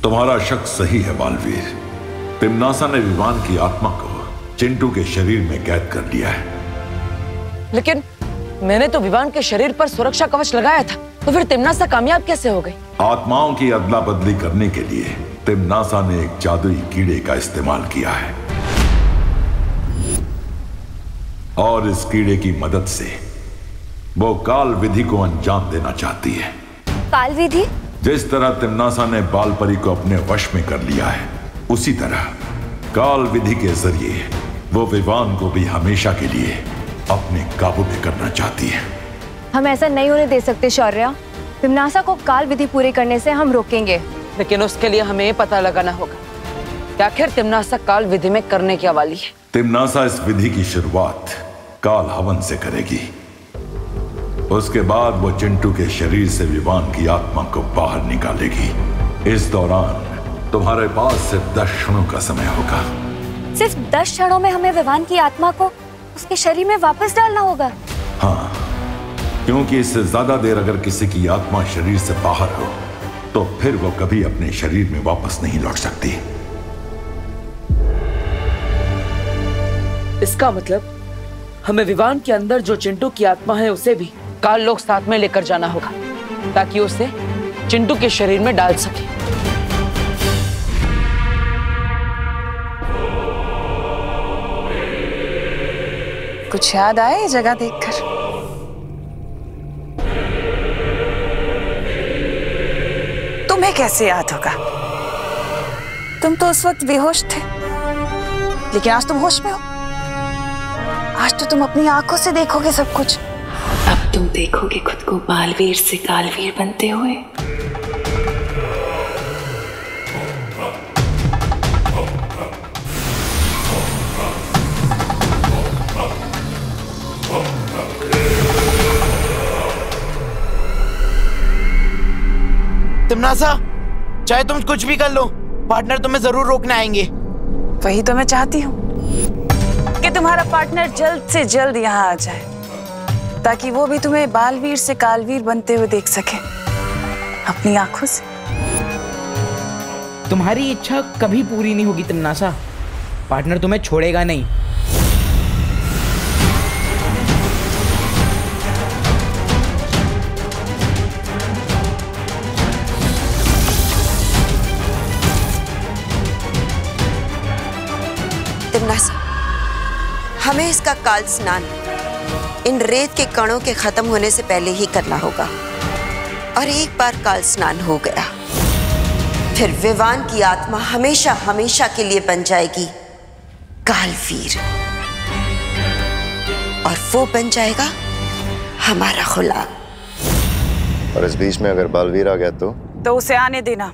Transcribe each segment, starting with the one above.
तुम्हारा शक सही है बालवीर। तिम्नासा ने विवान की आत्मा को चिंटू के शरीर में कैद कर लिया है। लेकिन मैंने तो विवान के शरीर पर सुरक्षा कवच लगाया था, तो फिर तिम्नासा कामयाब कैसे हो गई? आत्माओं की अदला बदली करने के लिए तिम्नासा ने एक जादुई कीड़े का इस्तेमाल किया है और इस कीड़े की मदद से वो काल विधि को अंजाम देना चाहती है। काल विधि? जिस तरह तिम्नासा ने बालपरी को अपने वश में कर लिया है, उसी तरह काल विधि के जरिए वो विवान को भी हमेशा के लिए अपने काबू में करना चाहती है। हम ऐसा नहीं होने दे सकते शौर्या। तिम्नासा को काल विधि पूरी करने से हम रोकेंगे। लेकिन उसके लिए हमें पता लगाना होगा कि आखिर तिम्नासा काल विधि में करने क्या वाली है। तिम्नासा इस विधि की शुरुआत काल हवन से करेगी। उसके बाद वो चिंटू के शरीर से विवान की आत्मा को बाहर निकालेगी। इस दौरान तुम्हारे पास सिर्फ 10 क्षणों का समय होगा। सिर्फ 10 क्षणों में हमें विवान की आत्मा को उसके शरीर में वापस डालना होगा? हाँ, क्योंकि इससे ज्यादा देर अगर किसी की आत्मा शरीर से बाहर हो तो फिर वो कभी अपने शरीर में वापस नहीं लौट सकती। इसका मतलब हमें विवान के अंदर जो चिंटू की आत्मा है उसे भी काल लोक साथ में लेकर जाना होगा ताकि उसे चिंटू के शरीर में डाल सके। कुछ याद आए ये जगह देखकर? तुम्हें कैसे याद होगा? तुम तो उस वक्त बेहोश थे, लेकिन आज तुम होश में हो। आज तो तुम अपनी आंखों से देखोगे सब कुछ। अब तुम देखोगे खुद को बालवीर से कालवीर बनते हुए। तिम्नासा, चाहे तुम कुछ भी कर लो, पार्टनर तुम्हें जरूर रोकने आएंगे। वही तो मैं चाहती हूँ कि तुम्हारा पार्टनर जल्द से जल्द यहाँ आ जाए, ताकि वो भी तुम्हें बालवीर से कालवीर बनते हुए देख सके अपनी आंखों से। तुम्हारी इच्छा कभी पूरी नहीं होगी तिम्नासा। पार्टनर तुम्हें छोड़ेगा नहीं। तिम्नासा, हमें इसका काल स्नान इन रेत के कणों के खत्म होने से पहले ही करना होगा। और एक बार काल स्नान हो गया, फिर विवान की आत्मा हमेशा हमेशा के लिए बन जाएगी कालवीर, और वो बन जाएगा हमारा गुलाम। और इस बीच में अगर बालवीर आ गया तो उसे आने देना।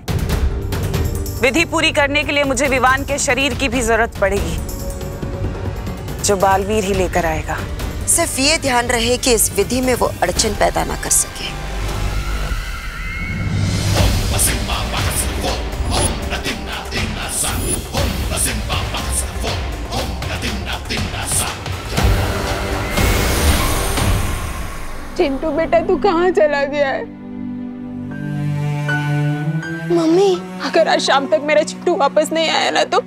विधि पूरी करने के लिए मुझे विवान के शरीर की भी जरूरत पड़ेगी, जो बालवीर ही लेकर आएगा। सिर्फ ये ध्यान रहे कि इस विधि में वो अड़चन पैदा ना कर सके। चिंटू बेटा, तू कहाँ चला गया है? मम्मी, अगर आज शाम तक मेरा चिंटू वापस नहीं आया ना तो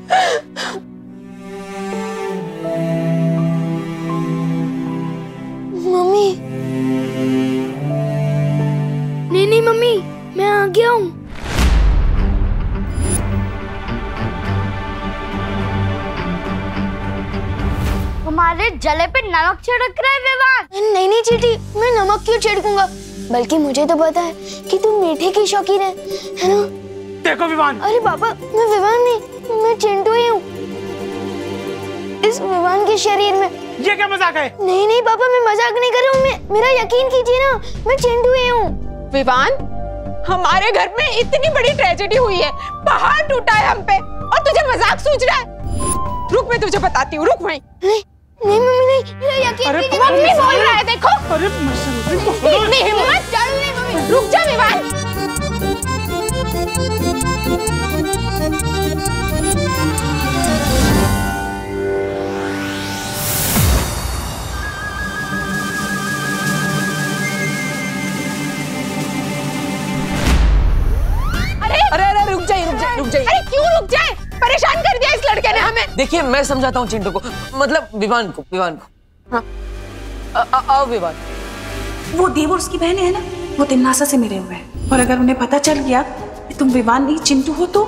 मम्मी। नहीं मम्मी, मैं आ गया हूँ। हमारे जले पे नमक छिड़क रहा है विवान। नहीं चीटी, मैं नमक क्यों छिड़कूंगा? बल्कि मुझे तो पता है कि तू मीठे की शौकीन है ना? देखो विवान। अरे पापा, मैं विवान नहीं, मैं चिंटू ही हूँ। इस विवान के शरीर में। ये क्या मजाक है? नहीं पापा, मैं मजाक नहीं कर रहा हूँ। मेरा यकीन कीजिए ना, मैं चिंटू ही हूँ। विवान, हमारे घर में इतनी बड़ी ट्रेजेडी हुई है, पहाड़ टूटा है हम पे, और तुझे मजाक सूझ रहा है? रुक, मैं तुझे बताती हूँ, रुक वहीं। नहीं मम्मी, नहीं, मेरा यकीन कीजिए। मम्मी बोल रहा है, देखो। अरे इतनी हिम्मत, रुक जा विवान। देखिए मैं समझाता हूँ चिंटू को, मतलब विवान को। हाँ आओ विवान। वो देव और उसकी बहन है ना, वो तिन्नासा से मिले हुए हैं, और अगर उन्हें पता चल गया कि तुम विवान नहीं चिंटू हो तो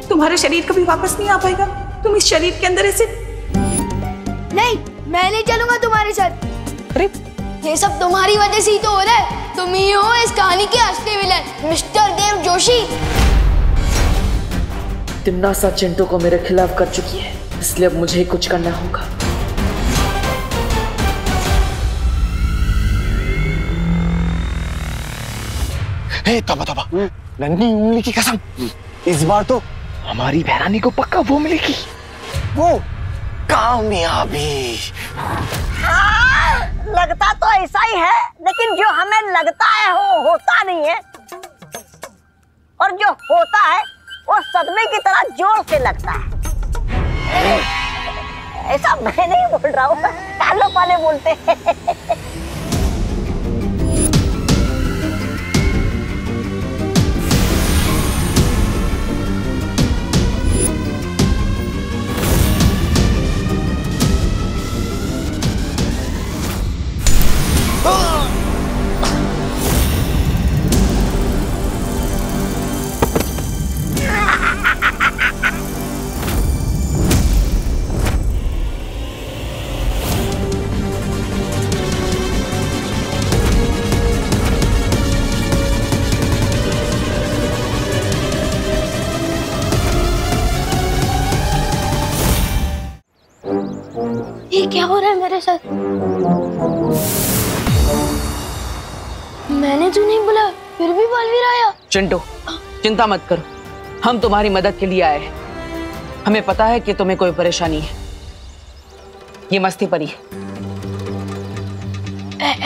तुम्हारा शरीर कभी वापस नहीं आ पाएगा। तुम इस शरीर के अंदर ऐसे नहीं, मैं नहीं चलूंगा तुम्हारे साथ। अरे ये सब तुम्हारी वजह से ही तो हो रहा है। तुम ही हो इस कहानी के असली विलन, मिस्टर देव जोशी। तिन्नासा चिंटू को मेरे खिलाफ कर चुकी है, इसलिए अब मुझे ही कुछ करना होगा। हे तोबा नन्ही उंगली की कसम, इस बार तो हमारी बहरानी को पक्का वो मिलेगी, वो कामयाबी। लगता तो ऐसा ही है, लेकिन जो हमें लगता है वो होता नहीं है, और जो होता है वो सदमे की तरह जोर से लगता है। ऐसा मैं नहीं बोल रहा हूँ, कालो पाले बोलते हैं। ये क्या हो रहा है मेरे साथ? मैंने तो नहीं बोला, फिर भी बालवीर आया। चिंटू चिंता मत करो, हम तुम्हारी मदद के लिए आए हैं। हमें पता है कि तुम्हें कोई परेशानी है। ये मस्ती परी है।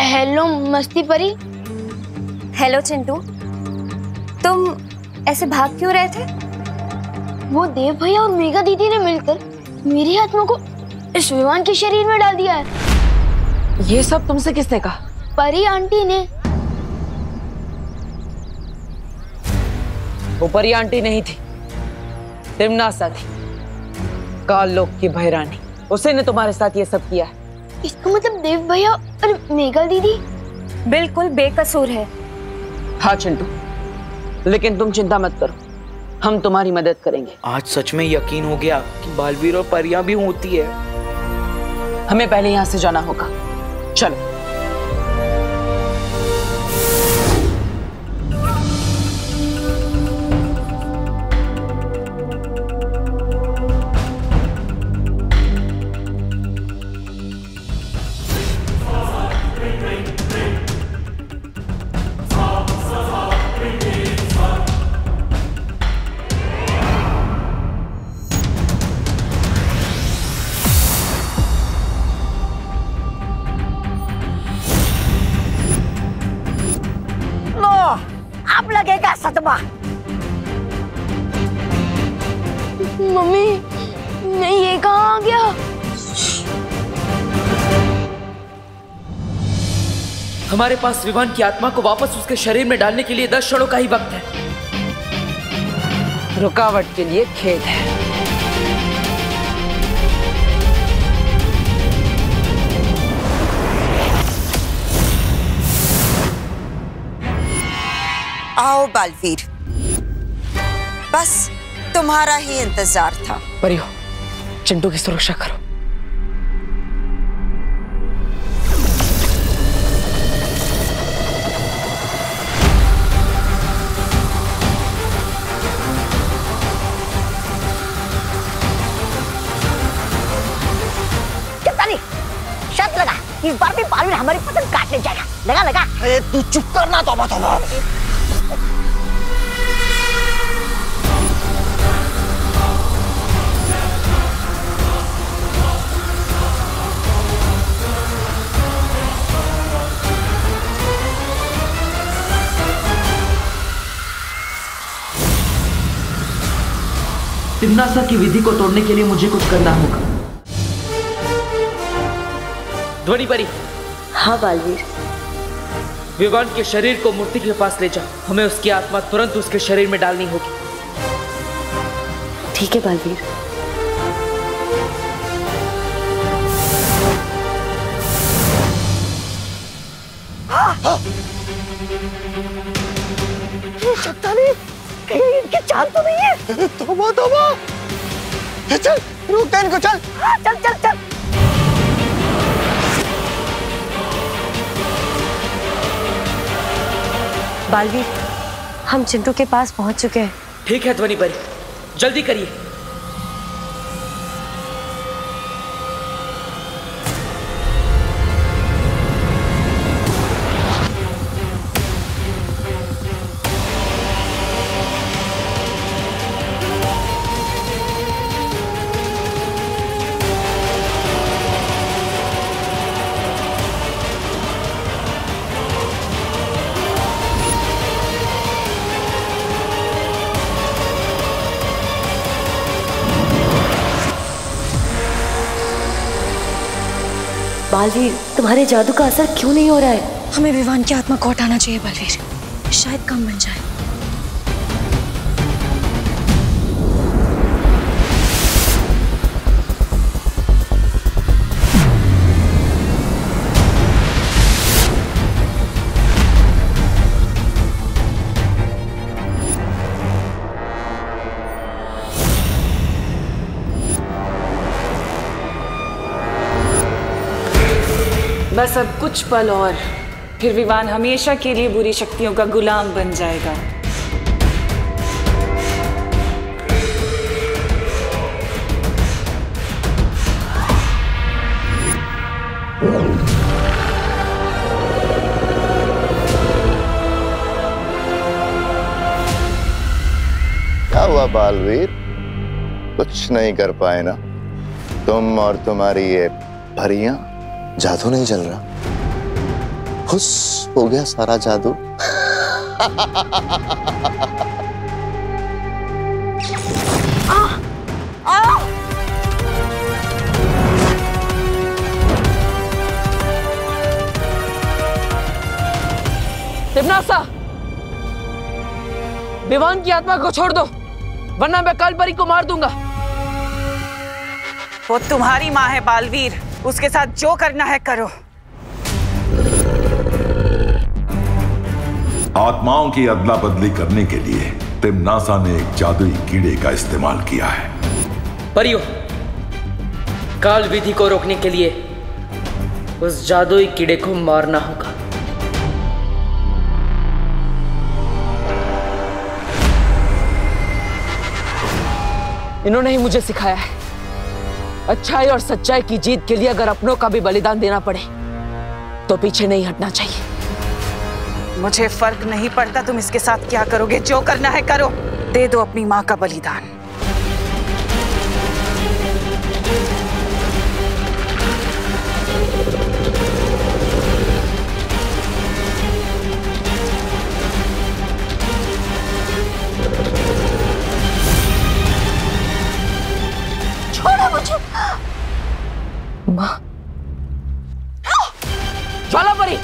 हेलो मस्ती परी। हेलो चिंटू, तुम ऐसे भाग क्यों रहे थे? वो देव भैया और मेघा दीदी ने मिलकर मेरी आत्मा को इस विमान के शरीर में डाल दिया है। ये सब तुमसे किसने कहा? परी आंटी ने। वो परी आंटी नहीं थी, तिम्नासा थी, काल लोक की बहरानी। उसी ने तुम्हारे साथ ये सब किया है। इसका मतलब देव भैया और मेघा दीदी बिल्कुल बेकसूर है। हाँ चिंटू, लेकिन तुम चिंता मत करो, हम तुम्हारी मदद करेंगे। आज सच में यकीन हो गया कि बालवीर और परियां भी होती है। हमें पहले यहां से जाना होगा, चलो। अब लगेगा सदमा। मम्मी, मैं ये कहाँ आ गया? हमारे पास विमान की आत्मा को वापस उसके शरीर में डालने के लिए 10 क्षणों का ही वक्त है। रुकावट के लिए खेद है। आओ बालवीर, बस तुम्हारा ही इंतजार था। परियो, चिंटू की सुरक्षा करो। कितना नहीं, शर्त लगा, इस बार भी बालवीर हमारी पतंग काटने जाएगा। लगा लगा। अरे तू चुप करना तोबा तोबा। तिम्नासा की विधि को तोड़ने के लिए मुझे कुछ करना होगा। ध्वनि परी। हाँ बालवीर। विवान के शरीर को मूर्ति के पास ले जाओ, हमें उसकी आत्मा तुरंत उसके शरीर में डालनी होगी। ठीक है बालवीर। चट्टानी कहीं इनकी चाल तो नहीं है? तोबा तोबा। चल रोक दे इनको, चल। हाँ, चल चल चल। बालवीर, हम चिंटू के पास पहुंच चुके हैं। ठीक है ध्वनि परी, जल्दी करिए। बालवीर, तुम्हारे जादू का असर क्यों नहीं हो रहा है? हमें विवान की आत्मा को हटाना चाहिए बालवीर, शायद काम बन जाए। बस अब कुछ पल और, फिर विवान हमेशा के लिए बुरी शक्तियों का गुलाम बन जाएगा। क्या हुआ बालवीर? कुछ नहीं कर पाए ना तुम और तुम्हारी ये परियां? जादू नहीं चल रहा, खुश हो गया सारा जादू। तिम्नासा, विवान की आत्मा को छोड़ दो, वरना मैं काल परी को मार दूंगा। वो तुम्हारी माँ है बालवीर, उसके साथ जो करना है करो। आत्माओं की अदला बदली करने के लिए तिम्नासा ने एक जादुई कीड़े का इस्तेमाल किया है। परियों, काल विधि को रोकने के लिए उस जादुई कीड़े को मारना होगा। इन्होंने ही मुझे सिखाया है, अच्छाई और सच्चाई की जीत के लिए अगर अपनों का भी बलिदान देना पड़े तो पीछे नहीं हटना चाहिए। मुझे फर्क नहीं पड़ता तुम इसके साथ क्या करोगे, जो करना है करो। दे दो अपनी माँ का बलिदान। छोड़ो मुझे। माँ, ज्वाला परी,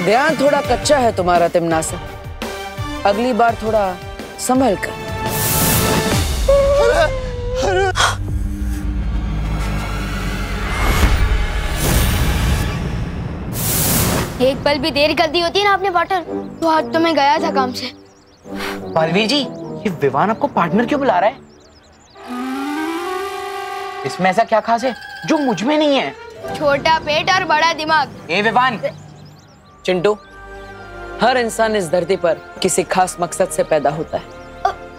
ध्यान थोड़ा कच्चा है तुम्हारा तिम्नासा, अगली बार थोड़ा संभल कर। एक पल भी देर कर दी होती ना आपने पार्टनर, तो आज तो मैं गया था काम से। बालवीर जी, ये विवान आपको पार्टनर क्यों बुला रहा है? इसमें ऐसा क्या खास है जो मुझ में नहीं है? छोटा पेट और बड़ा दिमाग। ए विवान। चिंटू, हर इंसान इस धरती पर किसी खास मकसद से पैदा होता है।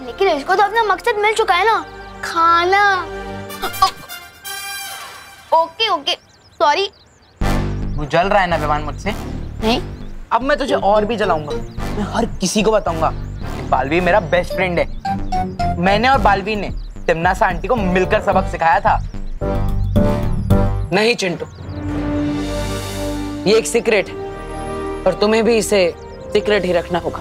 लेकिन इसको तो अपना मकसद मिल चुका है ना, खाना। Okay okay, sorry. तू जल रहा है ना विवान मुझसे? नहीं। अब मैं तुझे और भी जलाऊंगा। मैं हर किसी को बताऊंगा कि बालवीर मेरा बेस्ट फ्रेंड है। मैंने और बालवीर ने तिमनासा आंटी को मिलकर सबक सिखाया था। नहीं चिंटू, ये एक सीक्रेट है और तुम्हें भी इसे सीक्रेट ही रखना होगा।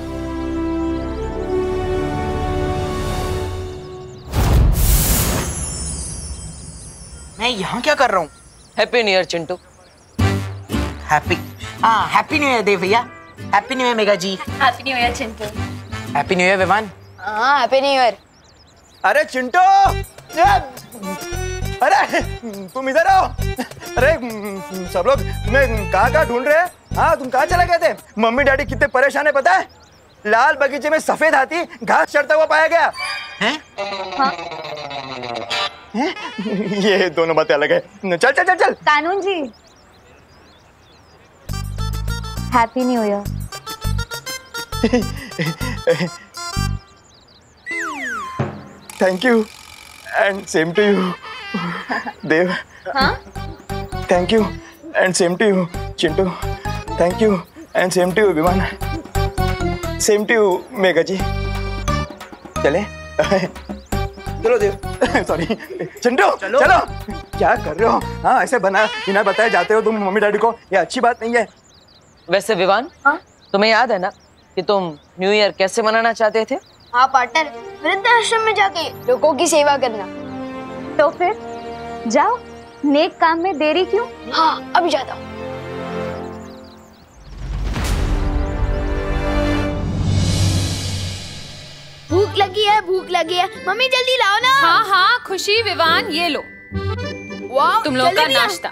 मैं यहाँ क्या कर रहा हूँ? Happy new year Chintu. Happy new year Dev भैया। Happy new year Mega ji. Happy new year Chintu. Happy new year Vivaan. हाँ, हैप्पी न्यू ईयर। अरे चिंटू, अरे तुम इधर आओ। अरे सब लोग तुम्हें कहाँ ढूंढ रहे हैं? हाँ, तुम कहाँ चले गए थे? मम्मी डैडी कितने परेशान है पता है? लाल बगीचे में सफेद हाथी घास चढ़ता हुआ पाया गया है। हाँ? ये दोनों बातें अलग है। चल चल चल चल। कानून जी, happy new year. Thank you and same to you Dev. हाँ? Thank you and same to you Chintu. Thank you and same to you Viman. Same to you Mega ji. चले चलो देव। सॉरी चिंटू, चलो। क्या कर रहे हो? हाँ, ऐसे बिना बताए जाते हो तुम मम्मी डैडी को, ये अच्छी बात नहीं है। वैसे विवान, तुम्हें याद है ना कि तुम न्यू ईयर कैसे मनाना चाहते थे? हाँ पार्टनर, वृद्धाश्रम में जाके लोगों की सेवा करना। तो फिर जाओ, नेक काम में देरी क्यों? हाँ, अभी जाता हूँ। भूख लगी है, भूख लगी है। मम्मी जल्दी लाओ ना। हाँ हाँ खुशी, विवान, ये लो तुम लोग का नाश्ता।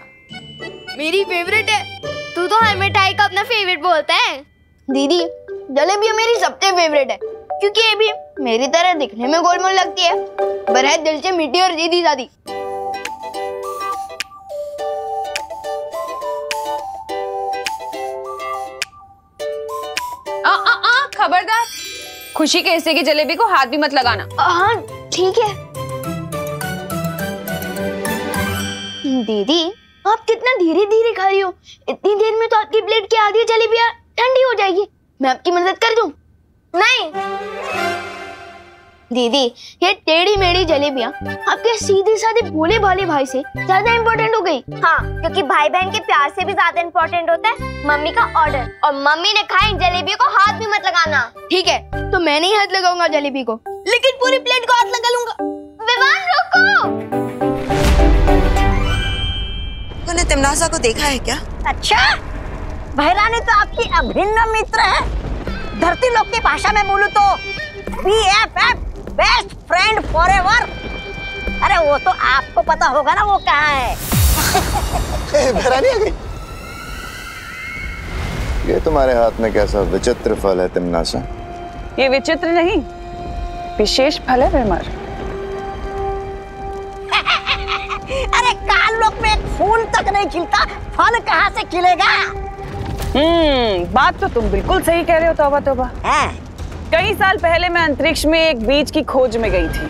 मेरी फेवरेट है। तू तो हर मिठाई का अपना फेवरेट बोलता है। दीदी, जलेबी मेरी सबसे फेवरेट है क्योंकि ये भी मेरी तरह दिखने में गोलमोल लगती है, पर है दिल से मीठी और सीधी सादी। खबरदार, खुशी के हिस्से की जलेबी को हाथ भी मत लगाना। हाँ ठीक है। दीदी, आप कितना धीरे धीरे खा रही हो। इतनी देर में तो आपकी प्लेट की आधी जलेबियां ठंडी हो जाएगी। मैं आपकी मदद कर दूं? नहीं दीदी, ये टेढ़ी मेढ़ी जलेबियां आपके सीधे साधे भोले भाले भाई से ज्यादा इम्पोर्टेंट हो गई। हाँ, क्योंकि भाई बहन के प्यार से भी ज्यादा इम्पोर्टेंट होता है मम्मी का ऑर्डर। और मम्मी ने कहा इन जलेबियों को हाथ भी मत लगाना। ठीक है, तो मैं नहीं हाथ लगाऊंगा जलेबी को, लेकिन पूरी प्लेट को हाथ लगा लूंगा। विवान रुको। तूने तिमनासा को देखा है क्या? अच्छा, बहरानी तो आपकी अभिन्न मित्र है। धरती लोक की भाषा में बोलूं तो BFF, बेस्ट फ्रेंड फॉरएवर। अरे वो तो आपको पता होगा ना वो कहाँ है। बहरानी आ गई। ये तुम्हारे हाथ में कैसा विचित्र फल है तिमनासा? ये विचित्र नहीं, विशेष फल है भ्रमर। अरे काल लोक में एक फूल तक नहीं खिलता, फल कहाँ से खिलेगा? बात तो तुम बिल्कुल सही कह रहे हो। तौबा तौबा। कई साल पहले मैं अंतरिक्ष में एक बीज की खोज में गई थी,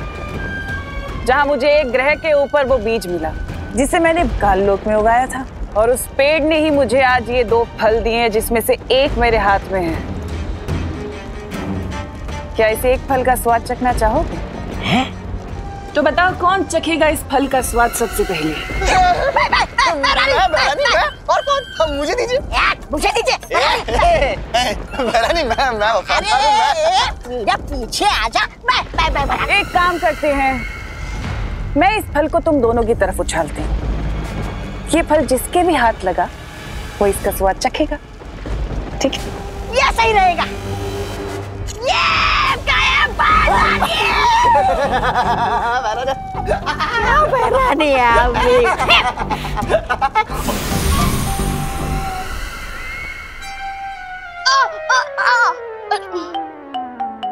जहां मुझे एक ग्रह के ऊपर वो बीज मिला जिसे मैंने काल लोक में उगाया था। और उस पेड़ ने ही मुझे आज ये 2 फल दिए हैं, जिसमें से एक मेरे हाथ में है। क्या इस एक फल का स्वाद चखना चाहोगे? तो बताओ कौन चखेगा इस फल का स्वाद सबसे पहले? और कौन? मुझे दीजिए। मुझे दीजिए। पीछे आजा। एक काम करते हैं, मैं इस फल को तुम दोनों की तरफ उछालती हूँ। ये फल जिसके भी हाथ लगा वो इसका स्वाद चखेगा। ठीक है? ये सही रहेगा। ये बहरानी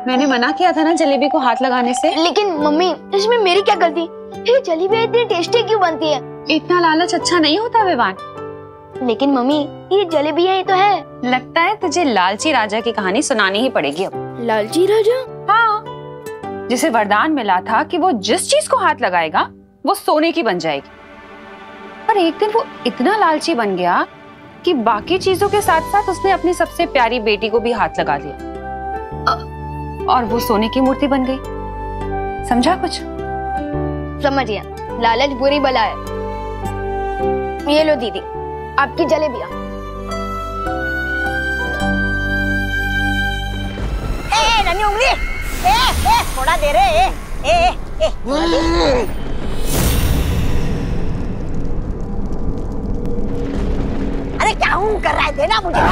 मैंने मना किया था ना जलेबी को हाथ लगाने से। लेकिन मम्मी इसमें मेरी क्या गलती? ये जलेबी इतनी टेस्टी क्यों बनती है? इतना लालच अच्छा नहीं होता विवान। लेकिन मम्मी ये जलेबी है, ये तो है। लगता है तुझे लालची राजा की कहानी सुनानी ही पड़ेगी अब। लालची राजा? हाँ, जिसे वरदान मिला था कि वो जिस चीज को हाथ लगाएगा वो सोने की बन जाएगी। पर एक दिन वो इतना लालची बन गया कि बाकी चीजों के साथ साथ उसने अपनी सबसे प्यारी बेटी को भी हाथ लगा दिया और वो सोने की मूर्ति बन गई। समझा कुछ? समझ गया, लालच बुरी बला है। ये लो दीदी आपकी जलेबियां। नन्ही उंगली, थोड़ा दे रे। थोड़ा दे। अरे क्या हूँ कर रहा है, देना मुझे।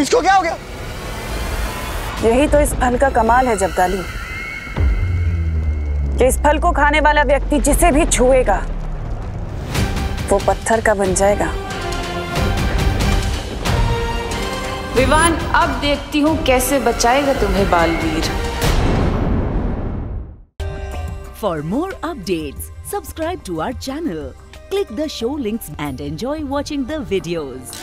इसको क्या हो गया? यही तो इस फल का कमाल है जब्दाली, कि इस फल को खाने वाला व्यक्ति जिसे भी छुएगा वो पत्थर का बन जाएगा। विवान, अब देखती हूँ कैसे बचाएगा तुम्हें Baalveer. For more updates, subscribe to our channel, click the show links and enjoy watching the videos.